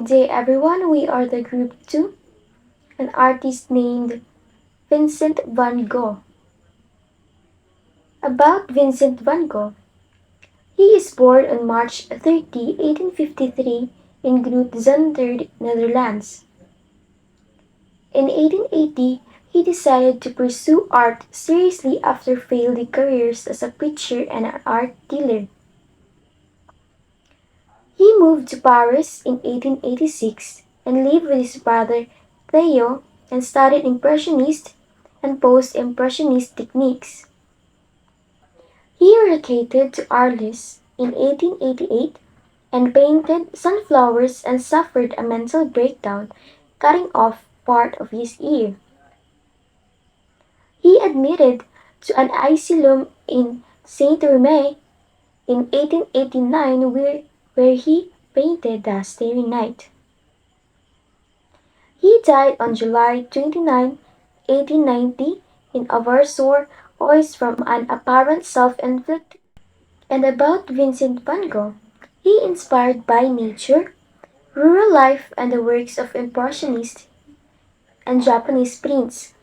Good day everyone, we are the group 2, an artist named Vincent Van Gogh. About Vincent Van Gogh. He is born on March 30, 1853 in Guitguiten, Netherlands. In 1880, he decided to pursue art seriously after failed careers as a preacher and an art dealer. He moved to Paris in 1886 and lived with his brother Theo and studied Impressionist and Post-Impressionist techniques. He relocated to Arles in 1888 and painted sunflowers and suffered a mental breakdown, cutting off part of his ear. He admitted to an asylum in Saint-Remy in 1889 where he painted the Starry Night. He died on July 29, 1890 in Auvers-sur-Oise from an apparent self-inflicted. And about Vincent van Gogh, he inspired by nature, rural life and the works of Impressionists and Japanese prints.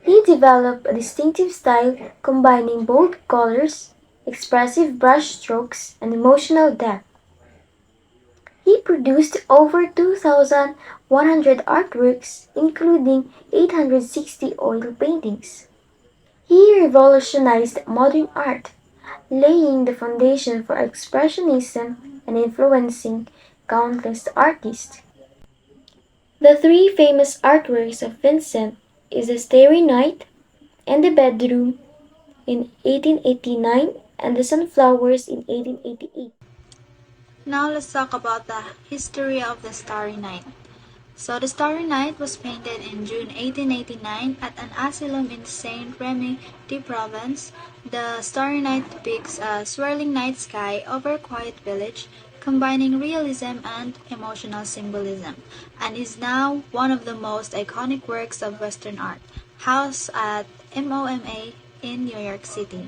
He developed a distinctive style combining bold colors, expressive brush strokes, and emotional depth. He produced over 2,100 artworks, including 860 oil paintings. He revolutionized modern art, laying the foundation for Expressionism and influencing countless artists. The three famous artworks of Vincent is The Starry Night and The Bedroom in 1889 and The Sunflowers in 1888. Now let's talk about the history of the Starry Night. So the Starry Night was painted in June 1889 at an asylum in Saint-Remy de Provence. The Starry Night depicts a swirling night sky over a quiet village, combining realism and emotional symbolism, and is now one of the most iconic works of Western art, housed at MoMA in New York City.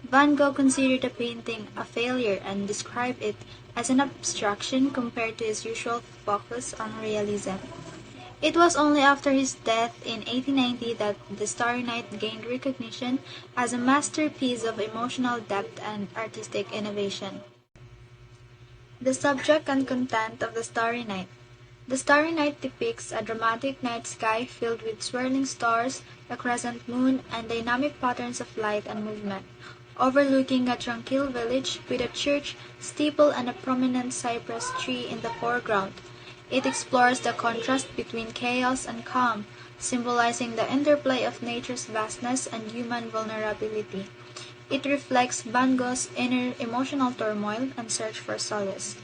Van Gogh considered the painting a failure and described it as an abstraction compared to his usual focus on realism. It was only after his death in 1890 that The Starry Night gained recognition as a masterpiece of emotional depth and artistic innovation. The subject and content of The Starry Night. The Starry Night depicts a dramatic night sky filled with swirling stars, a crescent moon, and dynamic patterns of light and movement, overlooking a tranquil village with a church steeple and a prominent cypress tree in the foreground. It explores the contrast between chaos and calm, symbolizing the interplay of nature's vastness and human vulnerability. It reflects Van Gogh's inner emotional turmoil and search for solace.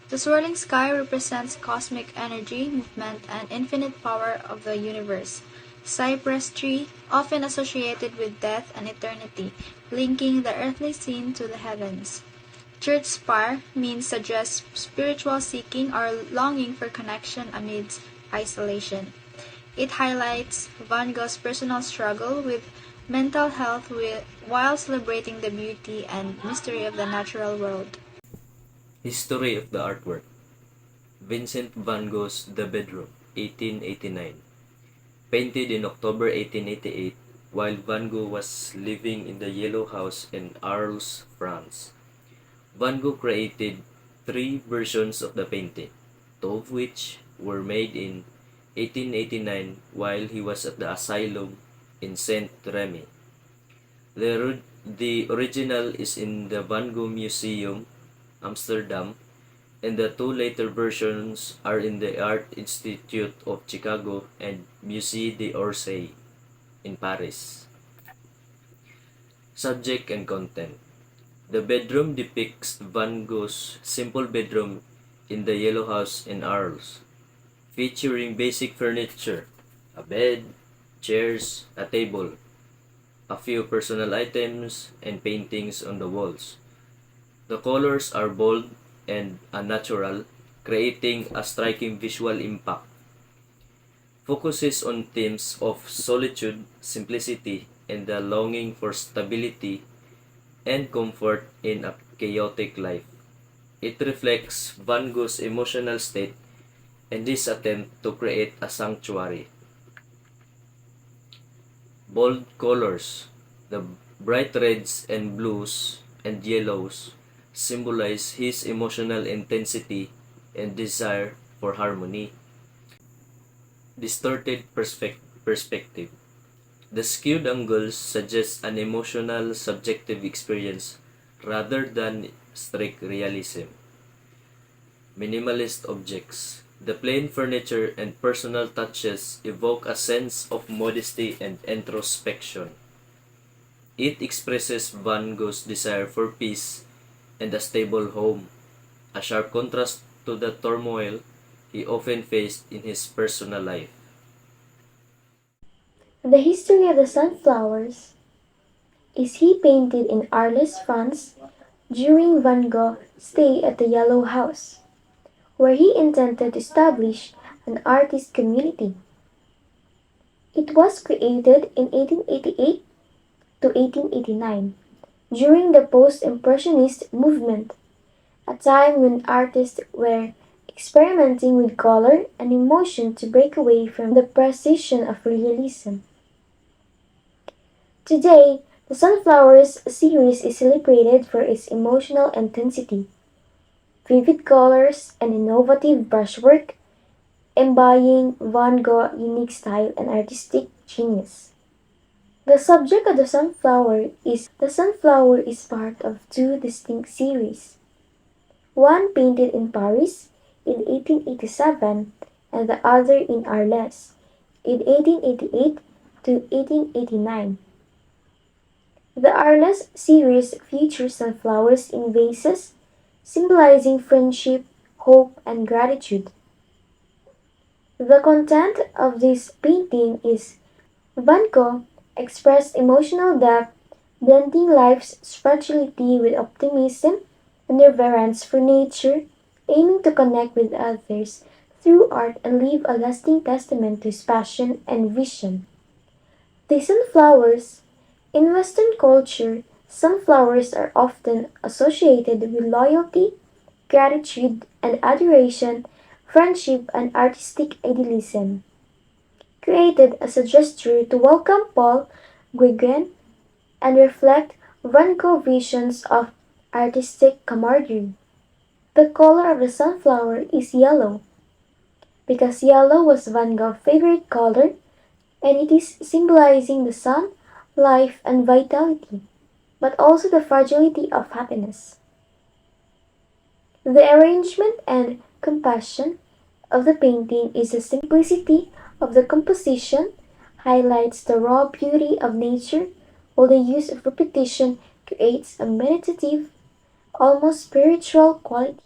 The swirling sky represents cosmic energy, movement, and infinite power of the universe. Cypress tree, often associated with death and eternity, linking the earthly scene to the heavens. Church spire suggests spiritual seeking or longing for connection amidst isolation. It highlights Van Gogh's personal struggle with mental health while celebrating the beauty and mystery of the natural world. History of the artwork. Vincent Van Gogh's The Bedroom, 1889. Painted in October 1888 while Van Gogh was living in the Yellow House in Arles, France. Van Gogh created three versions of the painting, two of which were made in 1889 while he was at the asylum in Saint-Remy. The original is in the Van Gogh Museum, Amsterdam, and the two later versions are in the Art Institute of Chicago and Musée d'Orsay in Paris. Subject and content. The bedroom depicts Van Gogh's simple bedroom in the Yellow House in Arles, featuring basic furniture, a bed, chairs, a table, a few personal items, and paintings on the walls. The colors are bold and unnatural, creating a striking visual impact. Focuses on themes of solitude, simplicity, and the longing for stability and comfort in a chaotic life. It reflects Van Gogh's emotional state in this attempt to create a sanctuary. Bold colors, the bright reds and blues and yellows, symbolize his emotional intensity and desire for harmony. Distorted perspective. The skewed angles suggest an emotional, subjective experience rather than strict realism. Minimalist objects. The plain furniture and personal touches evoke a sense of modesty and introspection. It expresses Van Gogh's desire for peace and a stable home, a sharp contrast to the turmoil he often faced in his personal life. The history of the sunflowers is he painted in Arles, France during Van Gogh's stay at the Yellow House, where he intended to establish an artist community. It was created in 1888 to 1889 during the post-impressionist movement, a time when artists were experimenting with color and emotion to break away from the precision of realism. Today, the Sunflowers series is celebrated for its emotional intensity, vivid colors, and innovative brushwork, embodying Van Gogh's unique style and artistic genius. The subject of the sunflower is part of two distinct series, one painted in Paris in 1887 and the other in Arles in 1888 to 1889. The Arles series features sunflowers in vases, symbolizing friendship, hope, and gratitude. The content of this painting is Van Gogh expressed emotional depth, blending life's fragility with optimism and reverence for nature, aiming to connect with others through art and leave a lasting testament to his passion and vision. The sunflowers. In Western culture, sunflowers are often associated with loyalty, gratitude and adoration, friendship and artistic idealism. Created as a gesture to welcome Paul Gauguin and reflect Van Gogh visions of artistic camaraderie. The color of the sunflower is yellow, because yellow was Van Gogh's favorite color and it is symbolizing the sun, life, and vitality, but also the fragility of happiness. The arrangement and compassion of the painting is the simplicity of the composition, highlights the raw beauty of nature, while the use of repetition creates a meditative, almost spiritual quality.